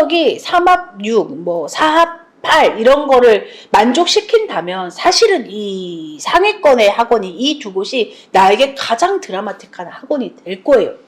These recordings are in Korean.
성적이 3합 6, 뭐 4합 8 이런 거를 만족시킨다면 사실은 이 상위권의 학원이 이 두 곳이 나에게 가장 드라마틱한 학원이 될 거예요.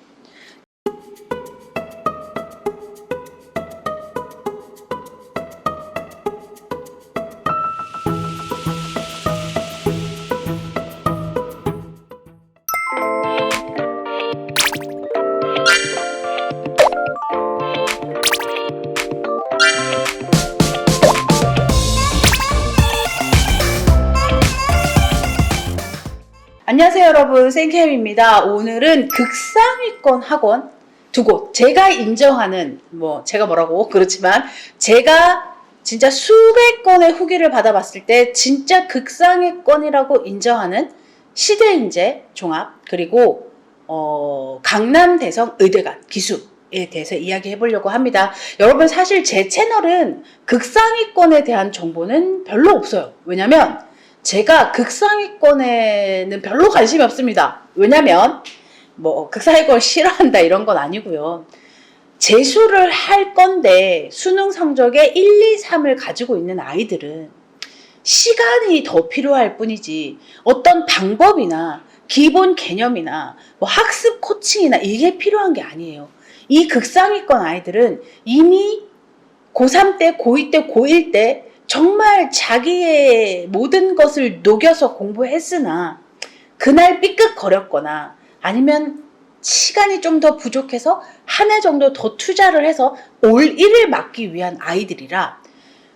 안녕하세요 여러분, 생캠입니다. 오늘은 극상위권 학원 두 곳, 제가 인정하는, 제가 뭐라고 그렇지만 제가 진짜 수백 건의 후기를 받아봤을 때 진짜 극상위권이라고 인정하는 시대인재 종합, 그리고 강남대성 의대관 기수에 대해서 이야기해 보려고 합니다. 여러분, 사실 제 채널은 극상위권에 대한 정보는 별로 없어요. 왜냐면 제가 극상위권에는 별로 관심이 없습니다. 왜냐면 극상위권 싫어한다 이런 건 아니고요. 재수를 할 건데 수능 성적에 1, 2, 3을 가지고 있는 아이들은 시간이 더 필요할 뿐이지 어떤 방법이나 기본 개념이나 학습 코칭이나 이게 필요한 게 아니에요. 이 극상위권 아이들은 이미 고3 때, 고2 때, 고1 때 정말 자기의 모든 것을 녹여서 공부했으나 그날 삐끗거렸거나 아니면 시간이 좀 더 부족해서 한 해 정도 더 투자를 해서 올 1을 막기 위한 아이들이라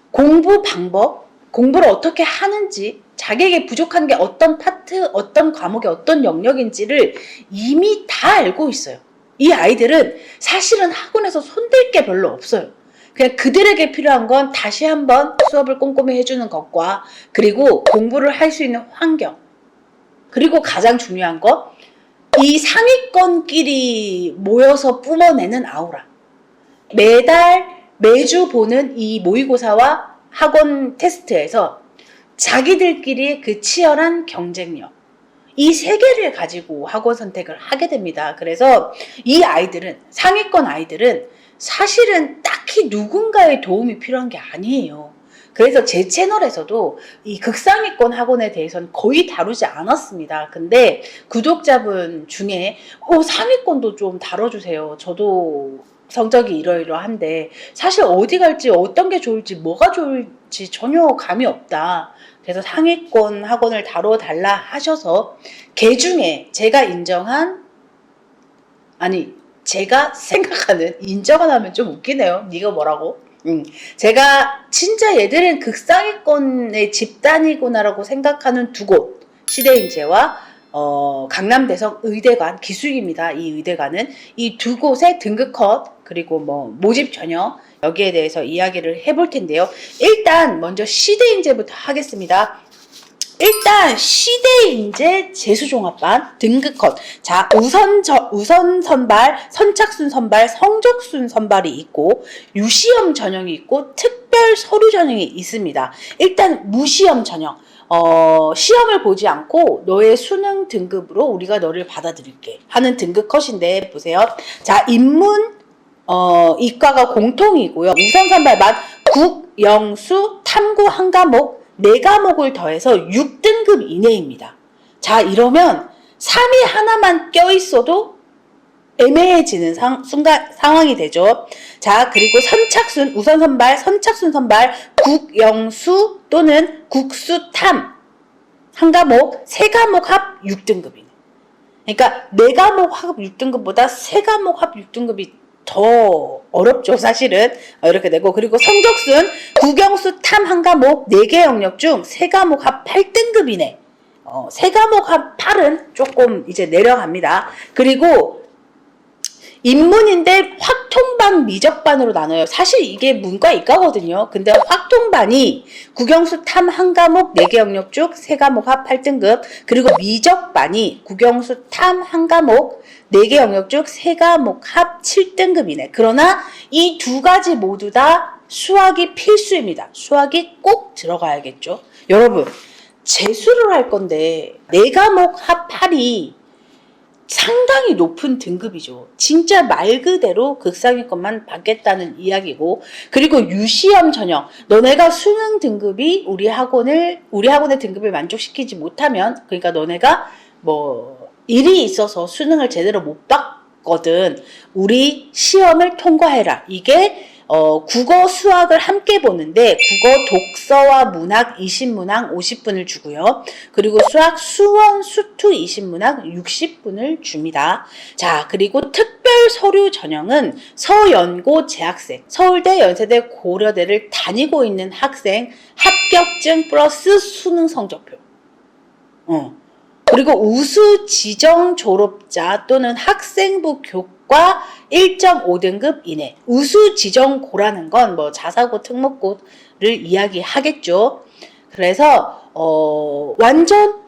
공부 방법, 공부를 어떻게 하는지, 자기에게 부족한 게 어떤 파트, 어떤 과목의 어떤 영역인지를 이미 다 알고 있어요. 이 아이들은 사실은 학원에서 손댈 게 별로 없어요. 그냥 그들에게 필요한 건 다시 한번 수업을 꼼꼼히 해주는 것과 그리고 공부를 할 수 있는 환경, 그리고 가장 중요한 거, 이 상위권끼리 모여서 뿜어내는 아우라. 매주 보는 이 모의고사와 학원 테스트에서 자기들끼리의 그 치열한 경쟁력, 이 세 개를 가지고 학원 선택을 하게 됩니다. 그래서 이 아이들은, 상위권 아이들은 사실은 딱히 누군가의 도움이 필요한 게 아니에요. 그래서 제 채널에서도 이 극상위권 학원에 대해서는 거의 다루지 않았습니다. 근데 구독자분 중에 상위권도 좀 다뤄주세요. 저도 성적이 이러이러한데 사실 어디 갈지, 어떤 게 좋을지, 뭐가 좋을지 전혀 감이 없다. 그래서 상위권 학원을 다뤄달라 하셔서 개 중에 제가 인정한, 제가 생각하는, 인정을 하면 좀 웃기네요. 네가 뭐라고? 제가 진짜 얘들은 극상위권의 집단이구나라고 생각하는 두 곳, 시대인재와 강남대성 의대관 기수입니다. 이 의대관은 이 두 곳의 등급 컷, 그리고 모집 전형, 여기에 대해서 이야기를 해볼 텐데요. 일단 먼저 시대인재부터 하겠습니다. 일단 시대인재 재수종합반 등급컷. 자, 우선 선발, 선착순 선발, 성적순 선발이 있고 유시험 전형이 있고 특별 서류 전형이 있습니다. 일단 무시험 전형. 시험을 보지 않고 너의 수능 등급으로 우리가 너를 받아들일게 하는 등급컷인데, 보세요. 자, 인문 이과가 공통이고요. 우선 선발반 국, 영수, 탐구 한 과목 4과목을 더해서 6등급 이내입니다. 자, 이러면 3이 하나만 껴있어도 애매해지는 상황이 되죠. 자, 그리고 선착순, 우선 선발, 선착순 선발, 국영수 또는 국수탐 한 과목, 3과목 합 6등급이네. 그러니까 4과목 합 6등급보다 3과목 합 6등급이 더 어렵죠, 사실은. 이렇게 되고, 그리고 성적순, 국영수 탐 한 과목 4개 영역 중 3과목 합 8등급이네. 3과목 합 8은 조금 이제 내려갑니다. 그리고 인문인데 확통반, 미적반으로 나눠요. 사실 이게 문과 이과거든요. 근데 확통반이 국영수 탐 한 과목 4개 영역 중 3과목 합 8등급, 그리고 미적반이 국영수 탐 한 과목 4개 영역 중 3과목 합 7등급이네. 그러나 이 두 가지 모두 다 수학이 필수입니다. 수학이 꼭 들어가야겠죠. 여러분, 재수를 할 건데 4과목 합 8이 상당히 높은 등급이죠. 진짜 말 그대로 극상위권만 받겠다는 이야기고, 그리고 유시험 전형, 너네가 수능 등급이 우리 학원의 등급을 만족시키지 못하면, 그러니까 너네가 뭐 일이 있어서 수능을 제대로 못 봤거든, 우리 시험을 통과해라. 이게 국어, 수학을 함께 보는데 국어, 독서와 문학, 20문항 50분을 주고요. 그리고 수학, 수원, 수투 20문항 60분을 줍니다. 자, 그리고 특별 서류 전형은 서연고 재학생, 서울대, 연세대, 고려대를 다니고 있는 학생 합격증 플러스 수능 성적표. 그리고 우수 지정 졸업자 또는 학생부 교과 1.5등급 이내. 우수 지정고라는 건 뭐 자사고, 특목고를 이야기하겠죠. 그래서 완전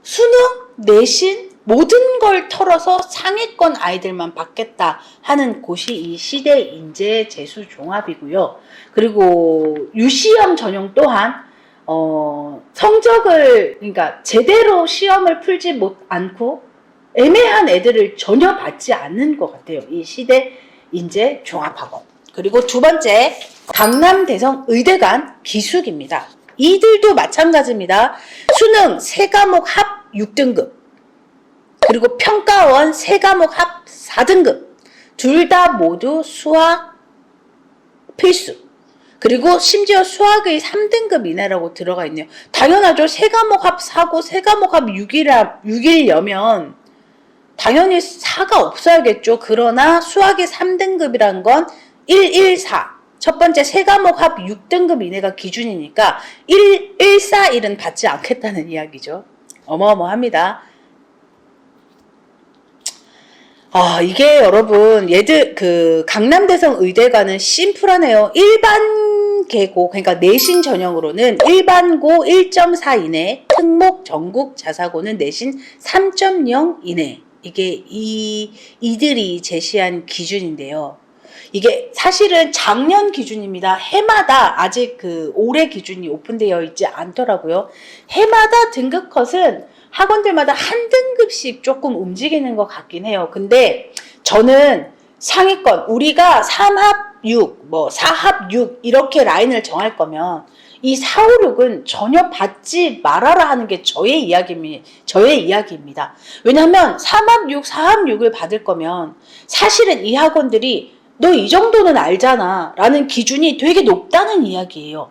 수능, 내신 모든 걸 털어서 상위권 아이들만 받겠다 하는 곳이 이 시대인재재수종합이고요. 그리고 유시험 전형 또한 성적을, 그러니까 제대로 시험을 풀지 않고 애매한 애들을 전혀 받지 않는 것 같아요. 이 시대인재 종합학원. 그리고 두 번째, 강남대성 의대관 기숙입니다. 이들도 마찬가지입니다. 수능 3과목 합 6등급. 그리고 평가원 3과목 합 4등급. 둘 다 모두 수학 필수. 그리고 심지어 수학의 3등급 이내라고 들어가 있네요. 당연하죠. 3과목 합 4고 3과목 합 6이려면 당연히 4가 없어야겠죠. 그러나 수학의 3등급이란 건 114. 첫 번째 3과목 합 6등급 이내가 기준이니까 141은 받지 않겠다는 이야기죠. 어마어마합니다. 이게 여러분, 강남대성 의대관은 심플하네요. 일반계고, 그러니까 내신 전형으로는 일반고 1.4 이내, 특목 전국 자사고는 내신 3.0 이내. 이게 이들이 제시한 기준인데요. 이게 사실은 작년 기준입니다. 해마다 아직 올해 기준이 오픈되어 있지 않더라고요. 해마다 등급컷은 학원들마다 한 등급씩 조금 움직이는 것 같긴 해요. 근데 저는 상위권, 우리가 3합 6, 4합 6 이렇게 라인을 정할 거면 이 4, 5, 6은 전혀 받지 말아라 하는 게 저의 이야기입니다. 왜냐하면 3합 6, 4합 6을 받을 거면 사실은 이 학원들이 너 이 정도는 알잖아 라는 기준이 되게 높다는 이야기예요.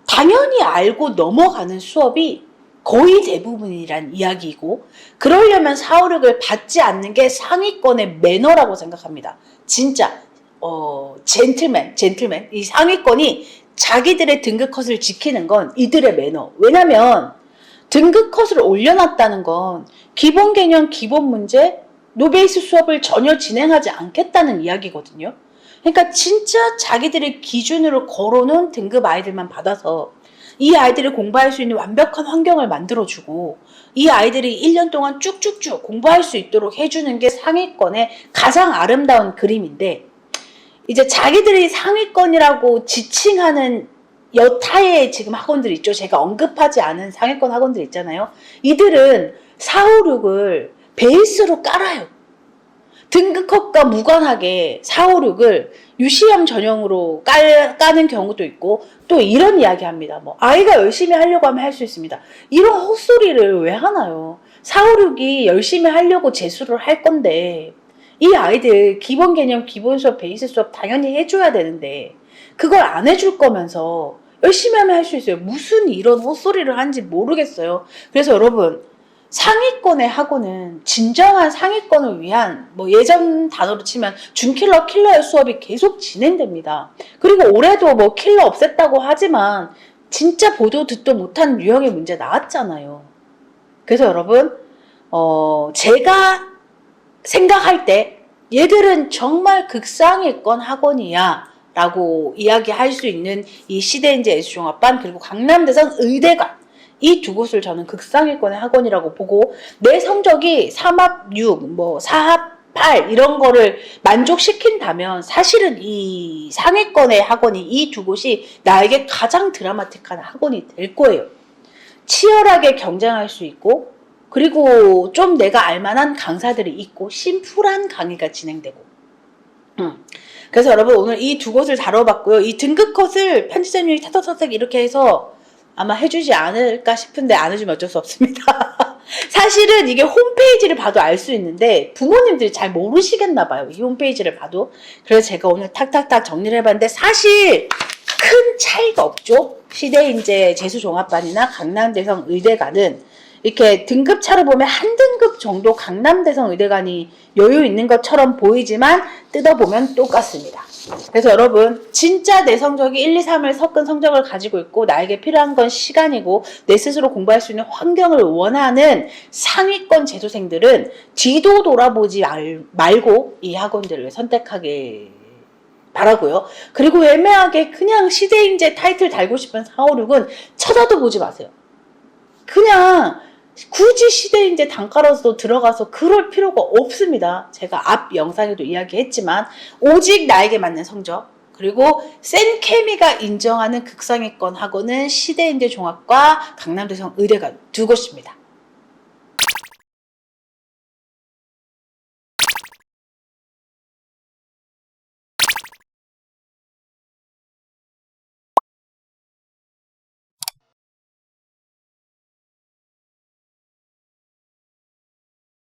당연히 알고 넘어가는 수업이 거의 대부분이란 이야기이고, 그러려면 4, 5, 6을 받지 않는 게 상위권의 매너라고 생각합니다. 진짜 젠틀맨. 이 상위권이 자기들의 등급컷을 지키는 건 이들의 매너. 왜냐면 등급컷을 올려놨다는 건 기본 개념, 기본 문제, 노베이스 수업을 전혀 진행하지 않겠다는 이야기거든요. 그러니까 진짜 자기들의 기준으로 걸어놓은 등급 아이들만 받아서 이 아이들이 공부할 수 있는 완벽한 환경을 만들어주고 이 아이들이 1년 동안 쭉쭉쭉 공부할 수 있도록 해주는 게 상위권의 가장 아름다운 그림인데, 이제 자기들이 상위권이라고 지칭하는 여타의 지금 학원들 있죠. 제가 언급하지 않은 상위권 학원들 있잖아요. 이들은 4, 5, 6을 베이스로 깔아요. 등급컷과 무관하게 4, 5, 6을 유시험 전형으로 까는 경우도 있고, 또 이런 이야기 합니다. 아이가 열심히 하려고 하면 할 수 있습니다. 이런 헛소리를 왜 하나요? 4, 5, 6이 열심히 하려고 재수를 할 건데, 이 아이들 기본 개념, 기본 수업, 베이스 수업 당연히 해줘야 되는데, 그걸 안 해줄 거면서 열심히 하면 할 수 있어요. 무슨 이런 헛소리를 하는지 모르겠어요. 그래서 여러분, 상위권의 학원은 진정한 상위권을 위한 예전 단어로 치면 준킬러 킬러의 수업이 계속 진행됩니다. 그리고 올해도 킬러 없앴다고 하지만 진짜 보도 듣도 못한 유형의 문제 나왔잖아요. 그래서 여러분, 제가 생각할 때 얘들은 정말 극상위권 학원이야 라고 이야기할 수 있는 이 시대인재 예술종합반, 그리고 강남대성 의대관, 이 두 곳을 저는 극상위권의 학원이라고 보고, 내 성적이 3합 6, 4합 8 이런 거를 만족시킨다면 사실은 이 상위권의 학원이, 이 두 곳이 나에게 가장 드라마틱한 학원이 될 거예요. 치열하게 경쟁할 수 있고 그리고 좀 내가 알만한 강사들이 있고 심플한 강의가 진행되고 그래서 여러분 오늘 이 두 곳을 다뤄봤고요. 이 등급 컷을 편집자님이 타닥타닥 이렇게 해서 아마 해주지 않을까 싶은데 안 해주면 어쩔 수 없습니다. 사실은 이게 홈페이지를 봐도 알 수 있는데 부모님들이 잘 모르시겠나 봐요. 이 홈페이지를 봐도. 그래서 제가 오늘 탁탁탁 정리를 해봤는데 사실 큰 차이가 없죠. 시대인재 재수종합반이나 강남대성 의대관은 이렇게 등급차로 보면 한 등급 정도 강남대성 의대관이 여유 있는 것처럼 보이지만 뜯어보면 똑같습니다. 그래서 여러분 진짜 내성적이 1, 2, 3을 섞은 성적을 가지고 있고 나에게 필요한 건 시간이고 내 스스로 공부할 수 있는 환경을 원하는 상위권 재수생들은 뒤도 돌아보지 말고 이 학원들을 선택하게 바라고요. 그리고 애매하게 그냥 시대인재 타이틀 달고 싶은 4, 5, 6은 쳐다도 보지 마세요. 그냥 굳이 시대인재 단가로서 들어가서 그럴 필요가 없습니다. 제가 앞 영상에도 이야기했지만 오직 나에게 맞는 성적 그리고 센케미가 인정하는 극상위권 학원은 시대인재 종합과 강남대성 의대관 두 곳입니다.